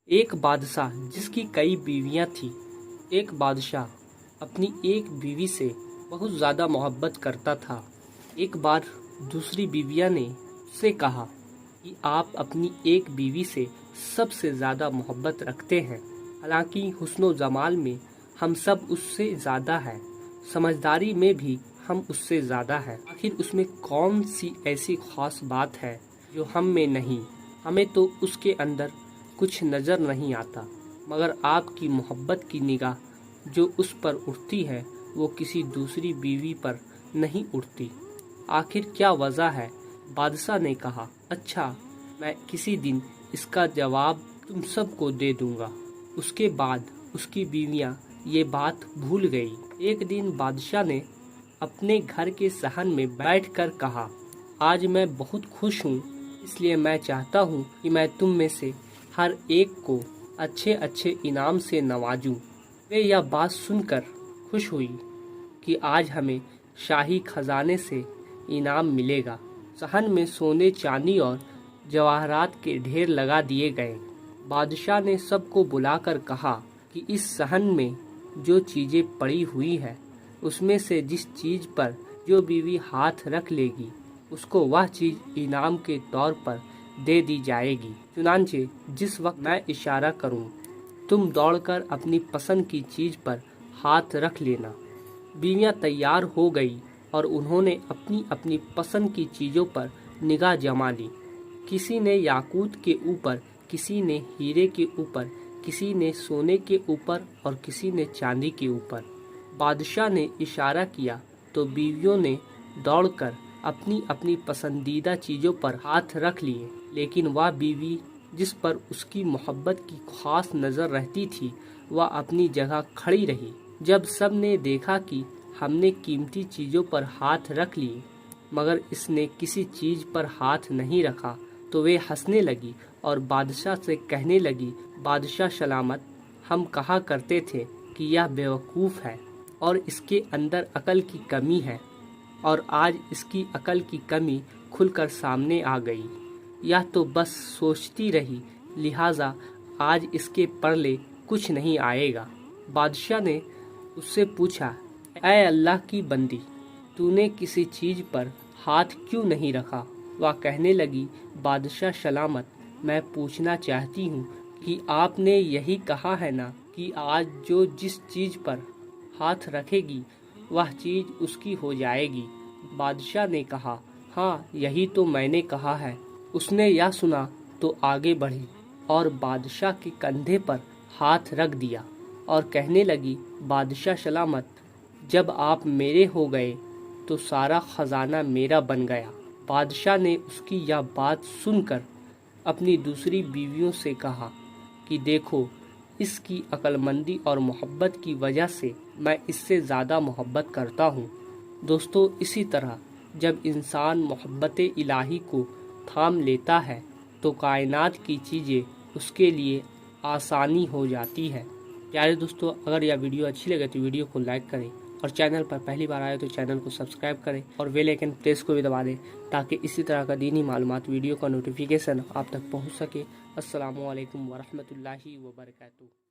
ایک بادشاہ جس کی کئی بیویاں تھیں۔ ایک بادشاہ اپنی ایک بیوی سے بہت زیادہ محبت کرتا تھا۔ ایک بار دوسری بیویاں نے اس سے کہا کہ آپ اپنی ایک بیوی سے سب سے زیادہ محبت رکھتے ہیں، حالانکہ حسن و جمال میں ہم سب اس سے زیادہ ہیں، سمجھداری میں بھی ہم اس سے زیادہ ہیں۔ آخر اس میں کون سی ایسی خاص بات ہے جو ہم میں نہیں؟ ہمیں تو اس کے اندر کچھ نظر نہیں آتا، مگر آپ کی محبت کی نگاہ جو اس پر اٹھتی ہے وہ کسی دوسری بیوی پر نہیں اٹھتی۔ آخر کیا وجہ ہے؟ بادشاہ نے کہا، اچھا، میں کسی دن اس کا جواب تم سب کو دے دوں گا۔ اس کے بعد اس کی بیویاں یہ بات بھول گئی۔ ایک دن بادشاہ نے اپنے گھر کے صحن میں بیٹھ کر کہا، آج میں بہت خوش ہوں، اس لیے میں چاہتا ہوں کہ میں تم میں سے ہر ایک کو اچھے اچھے انعام سے نوازوں۔ وہ یہ بات سن کر خوش ہوئی کہ آج ہمیں شاہی خزانے سے انعام ملے گا۔ صحن میں سونے چاندی اور جواہرات کے ڈھیر لگا دیے گئے۔ بادشاہ نے سب کو بلا کر کہا کہ اس صحن میں جو چیزیں پڑی ہوئی ہے اس میں سے جس چیز پر جو بیوی ہاتھ رکھ لے گی اس کو وہ چیز انعام کے طور پر دے دی جائے گی۔ چنانچہ جس وقت میں اشارہ کروں تم دوڑ کر اپنی پسند کی چیز پر ہاتھ رکھ لینا۔ بیویاں تیار ہو گئی اور انہوں نے اپنی اپنی پسند کی چیزوں پر نگاہ جما لی۔ کسی نے یاقوت کے اوپر، کسی نے ہیرے کے اوپر، کسی نے سونے کے اوپر اور کسی نے چاندی کے اوپر۔ بادشاہ نے اشارہ کیا تو بیویوں نے دوڑ کر اپنی اپنی پسندیدہ چیزوں پر ہاتھ رکھ لیے، لیکن وہ بیوی جس پر اس کی محبت کی خاص نظر رہتی تھی وہ اپنی جگہ کھڑی رہی۔ جب سب نے دیکھا کہ ہم نے قیمتی چیزوں پر ہاتھ رکھ لیے مگر اس نے کسی چیز پر ہاتھ نہیں رکھا تو وہ ہنسنے لگی اور بادشاہ سے کہنے لگی، بادشاہ سلامت، ہم کہا کرتے تھے کہ یہ بیوقوف ہے اور اس کے اندر عقل کی کمی ہے، اور آج اس کی عقل کی کمی کھل کر سامنے آ گئی۔ یہ تو بس سوچتی رہی، لہٰذا آج اس کے پلے کچھ نہیں آئے گا۔ بادشاہ نے اس سے پوچھا، اے اللہ کی بندی، تو نے کسی چیز پر ہاتھ کیوں نہیں رکھا؟ وہ کہنے لگی، بادشاہ سلامت، میں پوچھنا چاہتی ہوں کہ آپ نے یہی کہا ہے نا کہ آج جو جس چیز پر ہاتھ رکھے گی وہ چیز اس کی ہو جائے گی۔ بادشاہ نے کہا، ہاں، یہی تو میں نے کہا ہے۔ اس نے یہ سنا تو آگے بڑھی اور بادشاہ کے کندھے پر ہاتھ رکھ دیا اور کہنے لگی، بادشاہ سلامت، جب آپ میرے ہو گئے تو سارا خزانہ میرا بن گیا۔ بادشاہ نے اس کی یہ بات سن کر اپنی دوسری بیویوں سے کہا کہ دیکھو، اس کی عقل مندی اور محبت کی وجہ سے میں اس سے زیادہ محبت کرتا ہوں۔ دوستو، اسی طرح جب انسان محبت الہی کو تھام لیتا ہے تو کائنات کی چیزیں اس کے لیے آسانی ہو جاتی ہے۔ پیارے دوستو، اگر یہ ویڈیو اچھی لگے تو ویڈیو کو لائک کریں اور چینل پر پہلی بار آئے تو چینل کو سبسکرائب کریں اور بیل آئیکن پریس کو بھی دبا دیں تاکہ اسی طرح کا دینی معلومات ویڈیو کا نوٹیفیکیشن آپ تک پہنچ سکے۔ السلام علیکم ورحمۃ اللہ وبرکاتہ۔